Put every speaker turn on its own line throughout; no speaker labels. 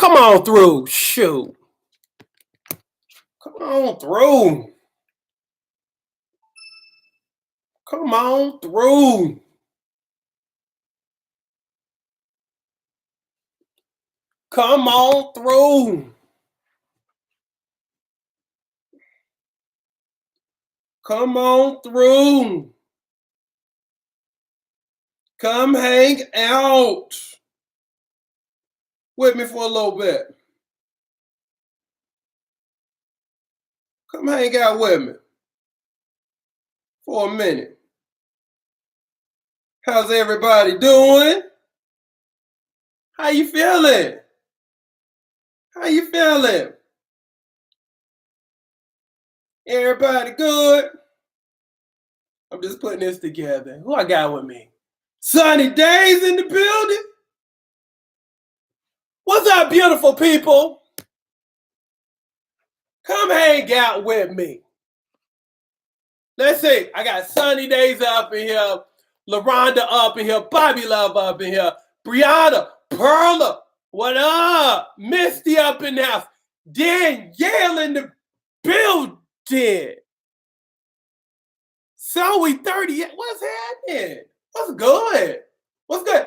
Come on through. Shoot. Come on through. Come on through. Come on through. Come on through. Come hang out with me for a little bit. Come hang out with me for a minute. How's everybody doing? How you feeling? How you feeling? Everybody good? I'm just putting this together. Who I got with me? Sunny Days in the building. What's up, beautiful people? Come hang out with me. Let's see. I got Sunny Days up in here, LaRonda up in here, Bobby Love up in here, Brianna, Perla, what up? Misty up in the house, Danielle in the building. So we 38. What's happening? What's good? What's good?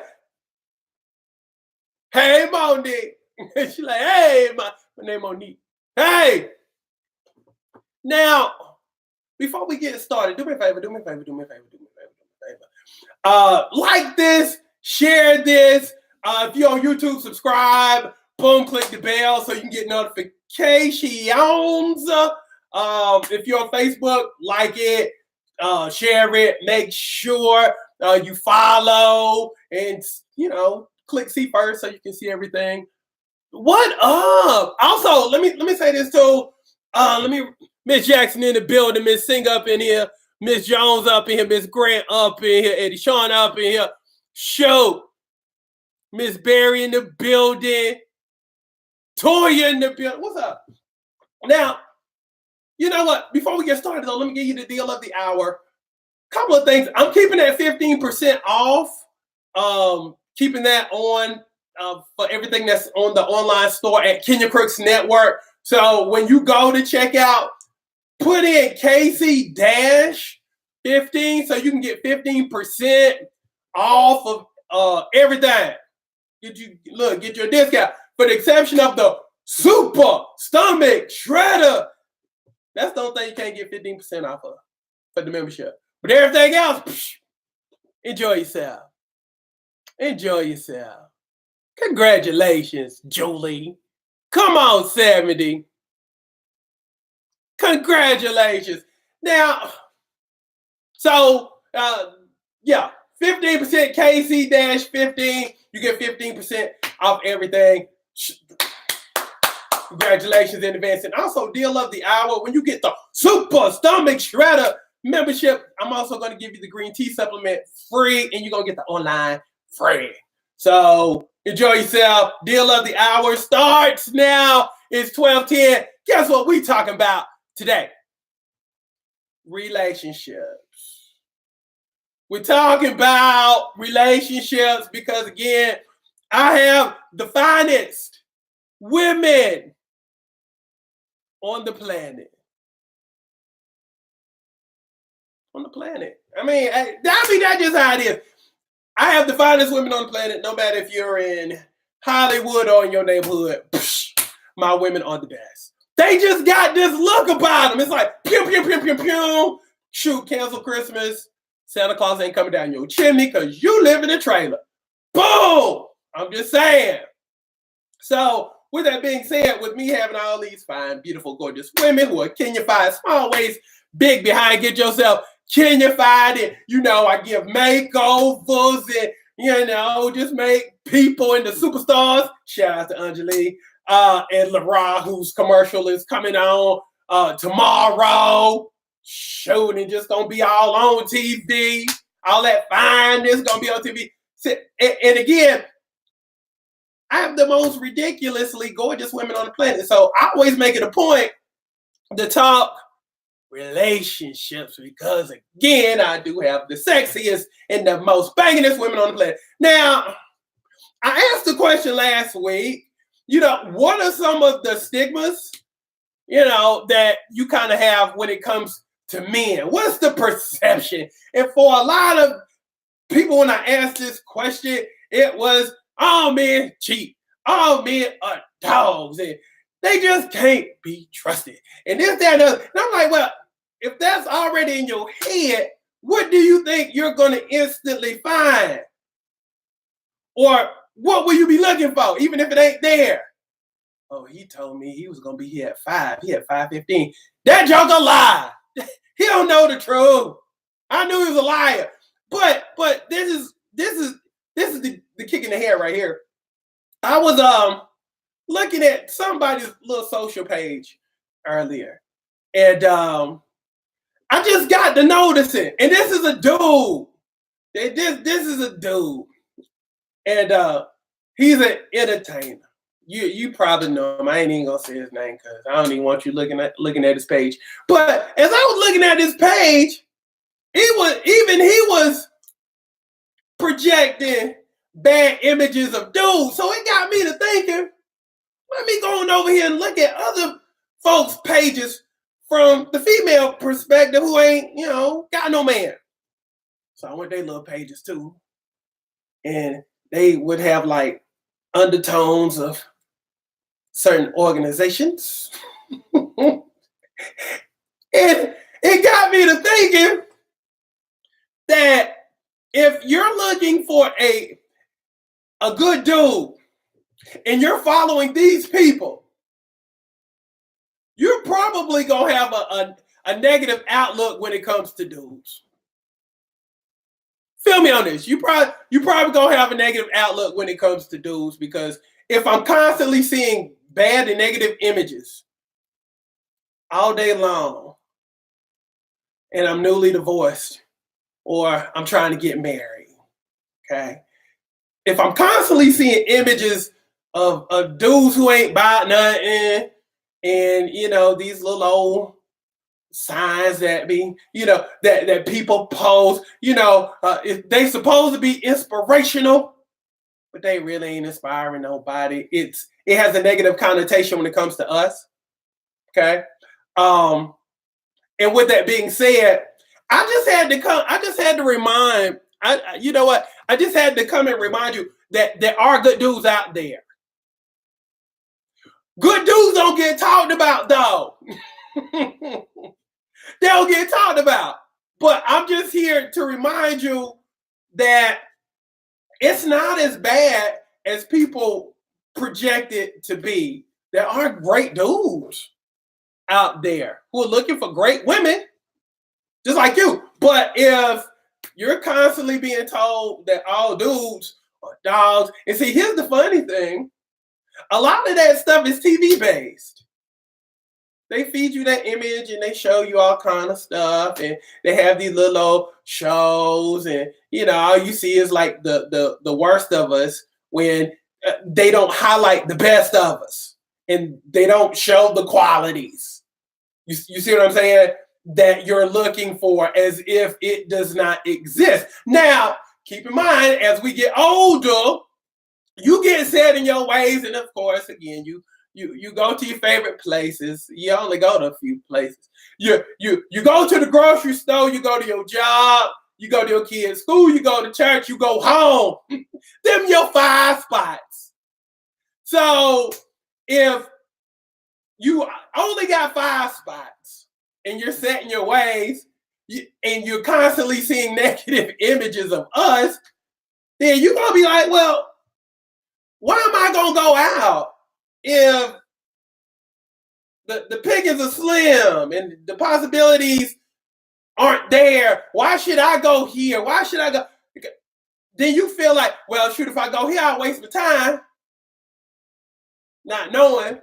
Hey, Monique. She's like, hey, my name Monique. Hey. Now, before we get started, do me a favor. Like this, share this. If you're on YouTube, subscribe. Boom, click the bell so you can get notifications. If you're on Facebook, like it, share it. Make sure you follow and, click see first so you can see everything. What up? Also, let me say this too. Miss Jackson in the building, Miss Singh up in here, Miss Jones up in here, Miss Grant up in here, Eddie Sean up in here. Show. Miss Barry in the building. Toya in the building. What's up? Now, you know what? Before we get started, though, let me give you the deal of the hour. Couple of things. I'm keeping that 15% off. Keeping that on for everything that's on the online store at Kenya Crooks Network. So when you go to check out, put in KC-15 so you can get 15% off of everything. Get your discount. For the exception of the Super Stomach Shredder. That's the only thing you can't get 15% off of for the membership. But everything else, enjoy yourself. Enjoy yourself. Congratulations, Julie. Come on, 70. Congratulations. Now, so, 15% KC-15. You get 15% off everything. Congratulations in advance. And also, deal of the hour, when you get the Super Stomach Shredder membership, I'm also going to give you the green tea supplement free, and you're going to get the online free. So, enjoy yourself. Deal of the hour starts now. It's 12:10. Guess what we talking about today? Relationships. We're talking about relationships because, again, I have the finest women on the planet. On the planet. I mean, that's just how it is. I have the finest women on the planet, no matter if you're in Hollywood or in your neighborhood. My women are the best. They just got this look about them. It's like, pew, pew, pew, pew, pew. Shoot, cancel Christmas. Santa Claus ain't coming down your chimney because you live in a trailer. Boom! I'm just saying. So, with that being said, with me having all these fine, beautiful, gorgeous women who are Kenyafied, small waist, big behind, get yourself Kenyafied, and I give makeovers and just make people into superstars. Shout out to Anjali and Lara, whose commercial is coming on tomorrow. Shooting just gonna be all on TV. All that fineness gonna be on TV. And again, I have the most ridiculously gorgeous women on the planet. So I always make it a point to talk relationships because, again, I do have the sexiest and the most bangingest women on the planet. Now, I asked the question last week, What are some of the stigmas, that you kind of have when it comes to men? What's the perception? And for a lot of people, when I asked this question, it was, all men cheat. All men are dogs. And they just can't be trusted. And this, that, and the other. And I'm like, well, if that's already in your head, what do you think you're going to instantly find? Or what will you be looking for, even if it ain't there? Oh, he told me he was going to be here at 5. He at 5:15. That joker lie. He don't know the truth. I knew he was a liar. But this is the kick in the head right here. I was looking at somebody's little social page earlier, and I just got to noticing. And this is a dude. This is a dude, and he's an entertainer. You probably know him. I ain't even gonna say his name because I don't even want you looking at his page. But as I was looking at his page, he was projecting bad images of dudes. So it got me to thinking, let me go on over here and look at other folks' pages from the female perspective who ain't, got no man. So I went their little pages too. And they would have like undertones of certain organizations. And it got me to thinking that if you're looking for a good dude and you're following these people, you're probably going to have a negative outlook when it comes to dudes. Feel me on this. You probably going to have a negative outlook when it comes to dudes, because if I'm constantly seeing bad and negative images all day long, and I'm newly divorced, or I'm trying to get married, okay? If I'm constantly seeing images of dudes who ain't about nothing, and these little old signs that be, that people post, if they supposed to be inspirational, but they really ain't inspiring nobody. It has a negative connotation when it comes to us. Okay. And with that being said, I just had to come and remind you that there are good dudes out there. Good dudes don't get talked about, though. They don't get talked about. But I'm just here to remind you that it's not as bad as people project it to be. There are great dudes out there who are looking for great women, just like you. But if you're constantly being told that all dudes are dogs, and see, here's the funny thing. A lot of that stuff is TV based. They feed you that image and they show you all kind of stuff, and they have these little old shows, and all you see is like the worst of us when they don't highlight the best of us, and they don't show the qualities. You see what I'm saying? That you're looking for, as if it does not exist. Now, keep in mind, as we get older, you get set in your ways, and of course, again, you go to your favorite places. You only go to a few places. You go to the grocery store, you go to your job, you go to your kids' school, you go to church, you go home. Them your 5 spots. So if you only got 5 spots and you're set in your ways, and you're constantly seeing negative images of us, then you're going to be like, well, why am I going to go out if the pickings are slim and the possibilities aren't there? Why should I go here? Why should I go? Then you feel like, well, shoot, if I go here, I'll waste my time, not knowing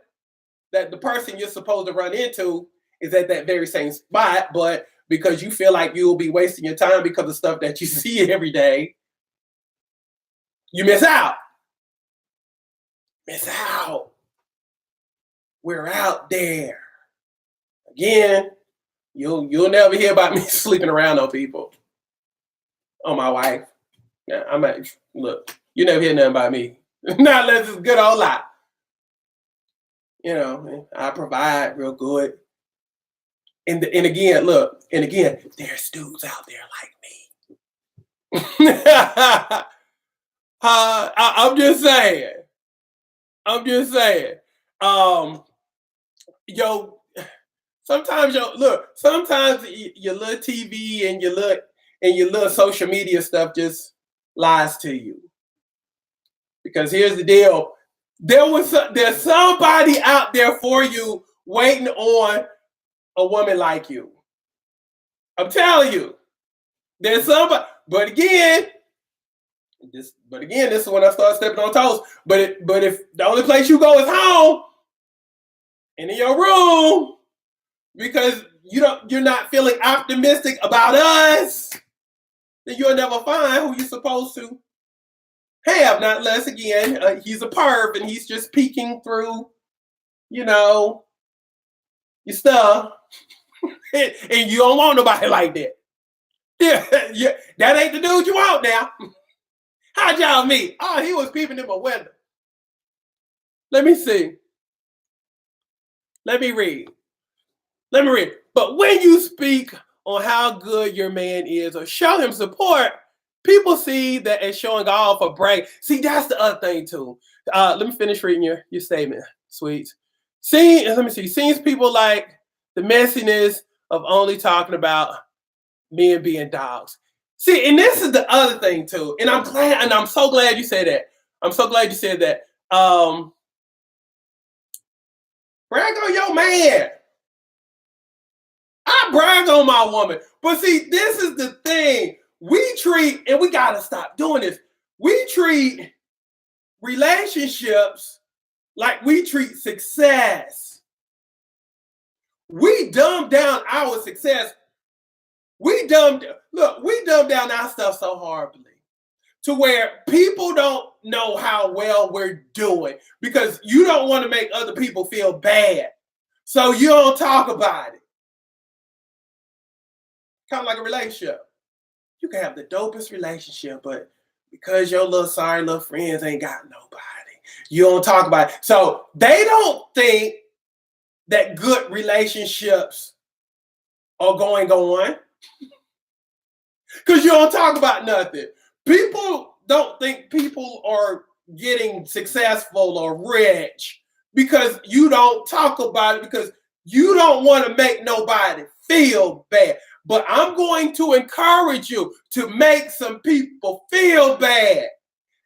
that the person you're supposed to run into is at that very same spot, but because you feel like you'll be wasting your time because of stuff that you see every day, you miss out. Miss out. We're out there. Again, you'll never hear about me sleeping around on people. On my wife. Yeah, look, you never hear nothing about me. Not unless it's a good old lie. You know, I provide real good. And again, look, and again, there's dudes out there like me. I'm just saying. I'm just saying. Um, yo, sometimes sometimes your little TV and your little social media stuff just lies to you. Because here's the deal: there's somebody out there for you waiting on a woman like you. I'm telling you, there's somebody. This is when I start stepping on toes. But if the only place you go is home and in your room because you're not feeling optimistic about us, then you'll never find who you're supposed to have. Not unless again he's a perv and he's just peeking through, your stuff, and you don't want nobody like that. Yeah, that ain't the dude you want now. How'd y'all meet? Oh, he was peeping in my window. Let me see. Let me read. But when you speak on how good your man is or show him support, people see that as showing off or brag. See, that's the other thing too. Let me finish reading your statement, sweets. Let me see. Seems people like the messiness of only talking about men being dogs. See, and this is the other thing too. And I'm so glad you said that. I'm so glad you said that. Brag on your man. I brag on my woman. But see, this is the thing. We gotta stop doing this. We treat relationships like we treat success. We dumb down our success. We dumb down our stuff so horribly to where people don't know how well we're doing because you don't want to make other people feel bad. So you don't talk about it. Kind of like a relationship. You can have the dopest relationship, but because your little sorry little friends ain't got nobody, you don't talk about it. So they don't think that good relationships are going on because you don't talk about nothing. People don't think people are getting successful or rich because you don't talk about it because you don't want to make nobody feel bad. But I'm going to encourage you to make some people feel bad.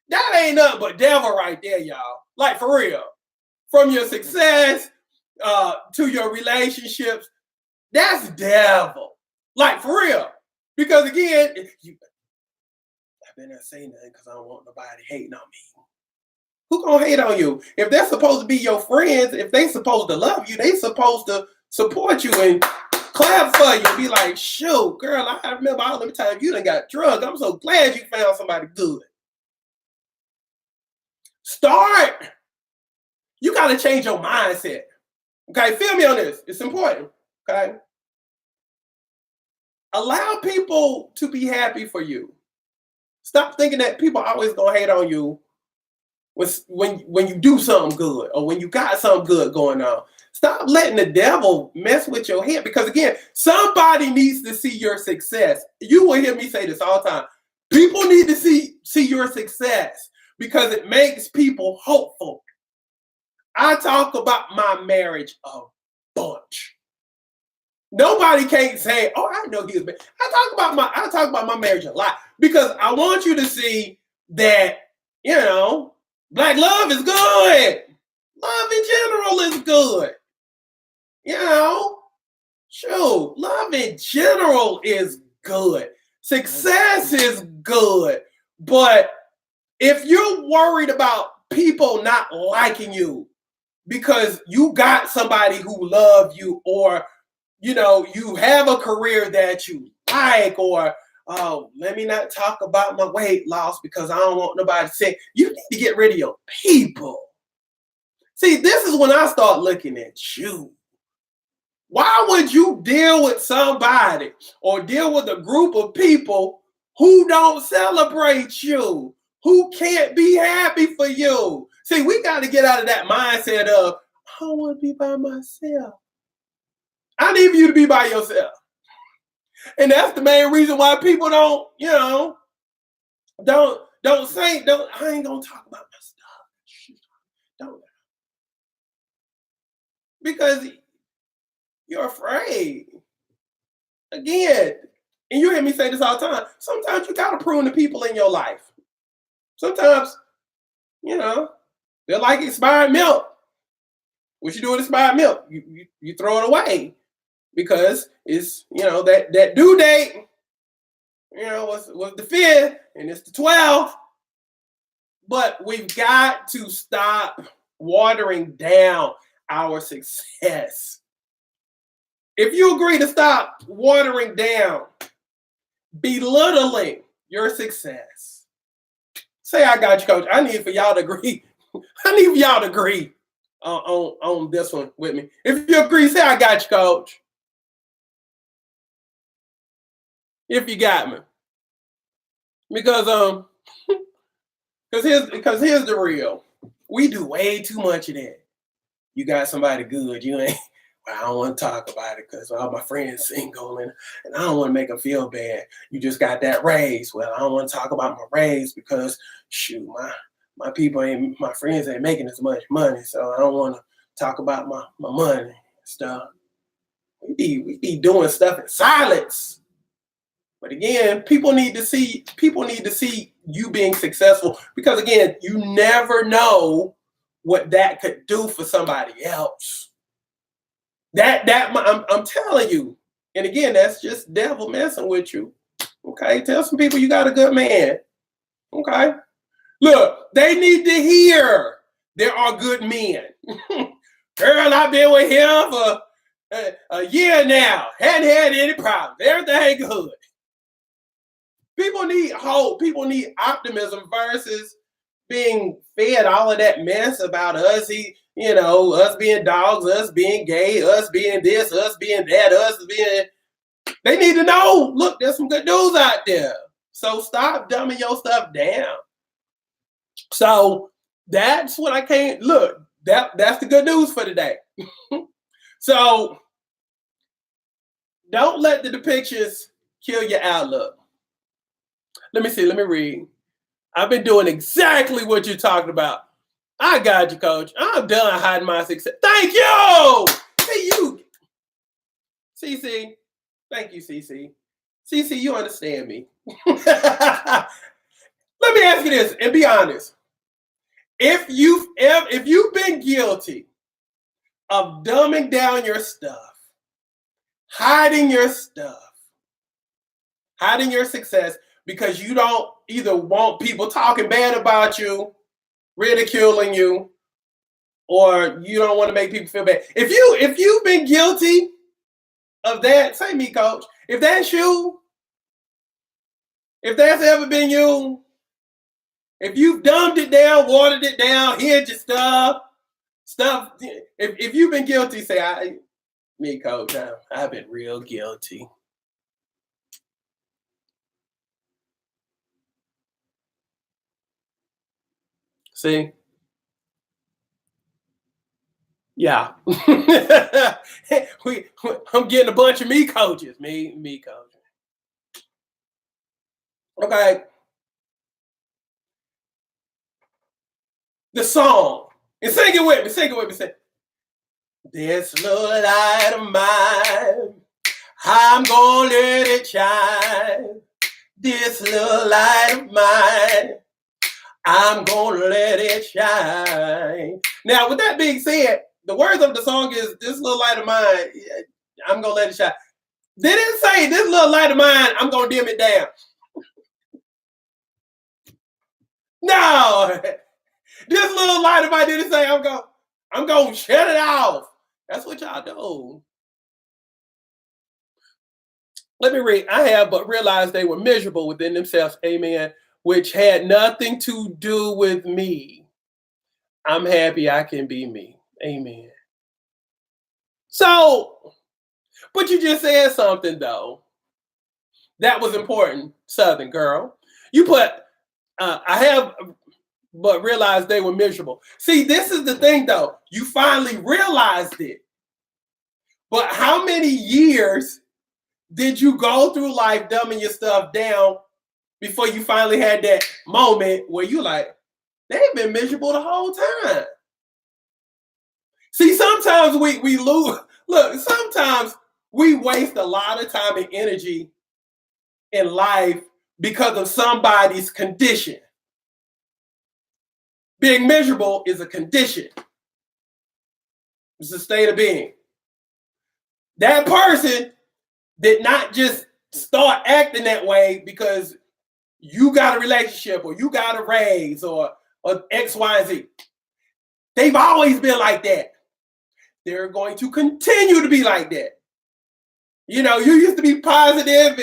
That ain't nothing but devil right there, y'all. Like for real. From your success to your relationships, that's devil. Like for real. Because again, I better not say nothing because I don't want nobody hating on me. Who gonna hate on you? If they're supposed to be your friends, if they supposed to love you, they supposed to support you and clap for you and be like, shoot, girl, I remember all the time you done got drugged. I'm so glad you found somebody good. You gotta change your mindset. Okay, feel me on this. It's important. Okay. Allow people to be happy for you. Stop thinking that people are always gonna hate on you when you do something good or when you got something good going on. Stop letting the devil mess with your head because again, somebody needs to see your success. You will hear me say this all the time. People need to see your success because it makes people hopeful. I talk about my marriage a bunch. Nobody can't say, "Oh, I know he was bad." I talk about my marriage a lot because I want you to see that, black love is good. Love in general is good. Love in general is good. Success is good. But if you're worried about people not liking you because you got somebody who loves you or, you have a career that you like or, oh, let me not talk about my weight loss because I don't want nobody to say, you need to get rid of your people. See, this is when I start looking at you. Why would you deal with somebody or deal with a group of people who don't celebrate you, who can't be happy for you? See, we got to get out of that mindset of, I don't want to be by myself. I need for you to be by yourself. And that's the main reason why people don't, don't say, I ain't gonna talk about my stuff. Don't. Because you're afraid. Again, and you hear me say this all the time, sometimes you gotta prune the people in your life. Sometimes, they're like expired milk. What you do with expired milk? You throw it away because it's that due date. Was the 5th and it's the 12th. But we've got to stop watering down our success. If you agree to stop watering down, belittling your success, say, I got you, coach. I need for y'all to agree. I need for y'all to agree on this one with me. If you agree, say, I got you, coach. If you got me. Because here's the real. We do way too much of that. You got somebody good, you ain't. Well, I don't want to talk about it because all my friends single and I don't want to make them feel bad. You just got that raise. Well, I don't want to talk about my raise because shoot, my friends ain't making as much money, so I don't want to talk about my money and stuff. We be doing stuff in silence. But again, people need to see you being successful because again, you never know what that could do for somebody else. I'm telling you. And again, that's just devil messing with you. Okay, tell some people you got a good man. Okay, look, they need to hear there are good men. Girl, I've been with him for a year now. Hadn't had any problems. Everything good. People need hope. People need optimism versus being fed all of that mess about us. Us being dogs, us being gay, us being this, us being that, us being. They need to know. Look, there's some good news out there. So stop dumbing your stuff down. So that's what I can't look. That's the good news for today. So don't let the depictions kill your outlook. Let me see. Let me read. I've been doing exactly what you're talking about. I got you, coach. I'm done hiding my success. Thank you. Hey, you. CC. Thank you, CC. CC, you understand me. Let me ask you this and be honest. If you've been guilty of dumbing down your stuff, hiding your stuff, hiding your success because you don't either want people talking bad about you, ridiculing you, or you don't want to make people feel bad. If you've been guilty of that, say me, coach. If that's you, if that's ever been you, if you've dumbed it down, watered it down, hid your stuff, if you've been guilty, say me, coach. I've been real guilty. See? Yeah. I'm getting a bunch of me coaches. Me coaching. Okay. The song. And sing it with me. Sing it with me. Sing. This little light of mine, I'm gonna let it shine. This little light of mine, I'm gonna let it shine. Now, with that being said, the words of the song is this little light of mine, I'm gonna let it shine. They didn't say this little light of mine, I'm gonna dim it down. No, this little light of mine didn't say I'm gonna shut it off. That's what y'all do. Let me read. I have but realized they were miserable within themselves, amen, which had nothing to do with me. I'm happy I can be me. Amen. So, but you just said something though. That was important, Southern girl. You put, I have but realized they were miserable. See, this is the thing though. You finally realized it. But how many years did you go through life dumbing your stuff down before you finally had that moment where you like, they've been miserable the whole time? See, sometimes we lose. Look, sometimes we waste a lot of time and energy in life because of somebody's condition. Being miserable is a condition. It's a state of being. That person did not just start acting that way because you got a relationship or you got a raise or X, Y, and Z. They've always been like that. They're going to continue to be like that. You know, you used to be positive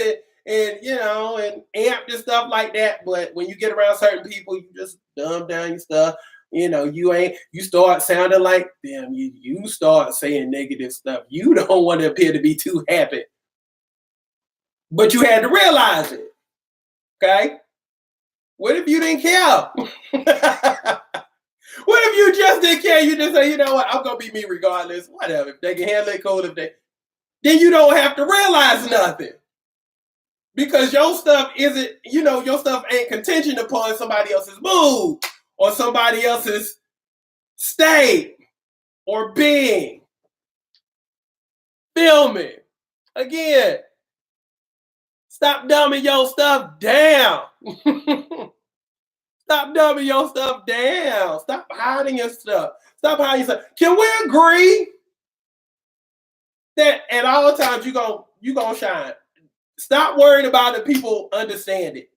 and you know, and amped and stuff like that. But when you get around certain people, you just dumb down your stuff. You know, you start sounding like them. You start saying negative stuff. You don't want to appear to be too happy. But you had to realize it. Okay? What if you didn't care? What if you just didn't care? You just say, you know what, I'm gonna be me regardless. Whatever. If they can handle it, cool. Then you don't have to realize nothing. Because your stuff isn't, you know, your stuff ain't contingent upon somebody else's mood or somebody else's state or being. Feel me? Again, stop dumbing your stuff down. Stop dumbing your stuff down. Stop hiding your stuff. Stop hiding your stuff. Can we agree that at all times you gonna shine? Stop worrying about it. People understand it.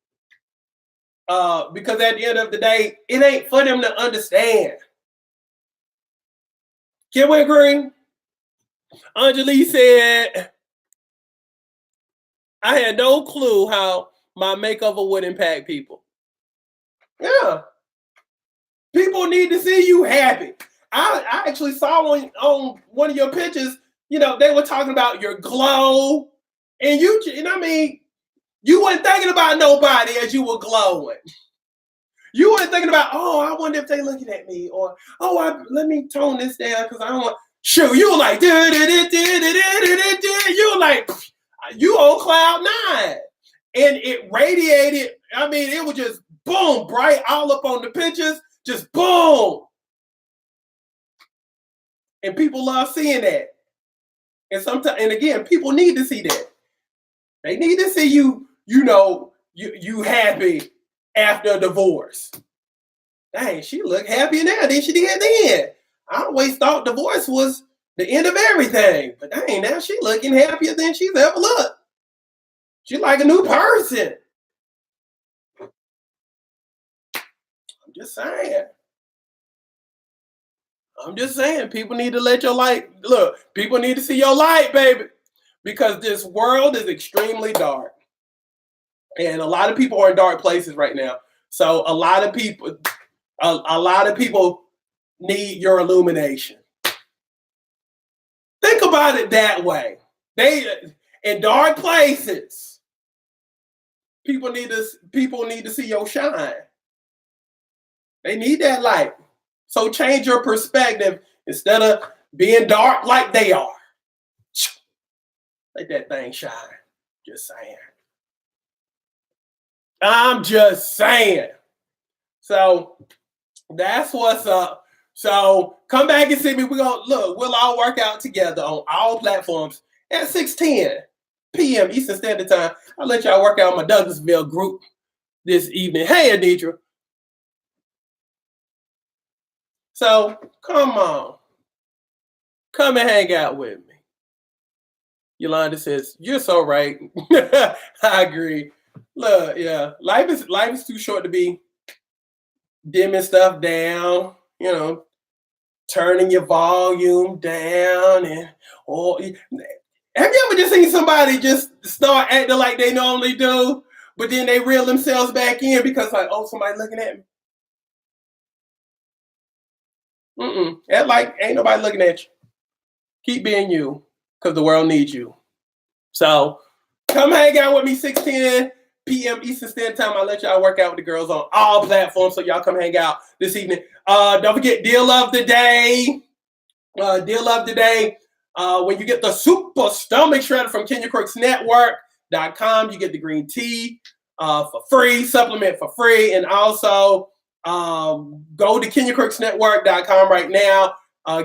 Because at the end of the day, it ain't for them to understand. Can we agree? Anjali said, I had no clue how my makeover would impact people. Yeah. People need to see you happy. I actually saw on one of your pictures, you know, they were talking about your glow. And you know what I mean? You weren't thinking about nobody as you were glowing. You weren't thinking about, oh, I wonder if they looking at me. Or, oh, let me tone this down because I don't want. Shoot, you were like, you were like, you on cloud nine. And it radiated. I mean, it was just boom, bright all up on the pictures. Just boom. And people love seeing that. And sometimes, and again, people need to see that. They need to see you, you know, you happy after a divorce. Dang, she looked happier now than she did then. I always thought divorce was the end of everything. But dang, now she looking happier than she's ever looked. She's like a new person. I'm just saying, people need to let your light, look, people need to see your light, baby. Because this world is extremely dark. And a lot of people are in dark places right now. So a lot of people need your illumination. Think about it that way. They in dark places. People need to see your shine. They need that light. So change your perspective instead of being dark like they are. Let that thing shine. Just saying. I'm just saying. So that's what's up. So come back and see me. We'll all work out together on all platforms at 6:10 p.m. Eastern Standard Time. I'll let y'all work out my Douglasville group this evening. Hey, Anitra. So come on. Come and hang out with me. Yolanda says, you're so right. I agree. Look, yeah, life is too short to be dimming stuff down, you know, turning your volume down have you ever just seen somebody just start acting like they normally do, but then they reel themselves back in because like, oh, somebody looking at me? Act like ain't nobody looking at you. Keep being you because the world needs you. So come hang out with me 6:10 p.m. Eastern Standard Time. I'll let y'all work out with the girls on all platforms, so y'all come hang out this evening. Don't forget, deal of the day. Deal of the day. When you get the Super Stomach Shredder from KenyaCrooksNetwork.com, you get the green tea for free, supplement for free, and also go to KenyaCrooksNetwork.com right now.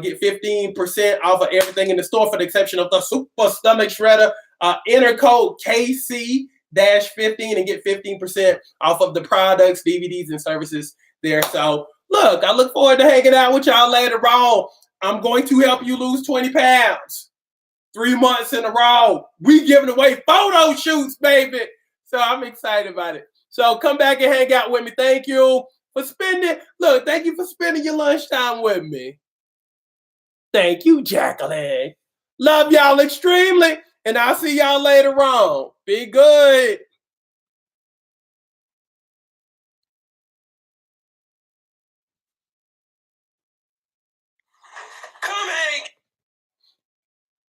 Get 15% off of everything in the store for the exception of the Super Stomach Shredder. Enter code KC-15 and get 15% off of the products, DVDs, and services there. So, look, I look forward to hanging out with y'all later on. I'm going to help you lose 20 pounds. 3 months in a row. We giving away photo shoots, baby. So I'm excited about it. So come back and hang out with me. Thank you for spending your lunchtime with me. Thank you, Jacqueline. Love y'all extremely. And I'll see y'all later on. Be good.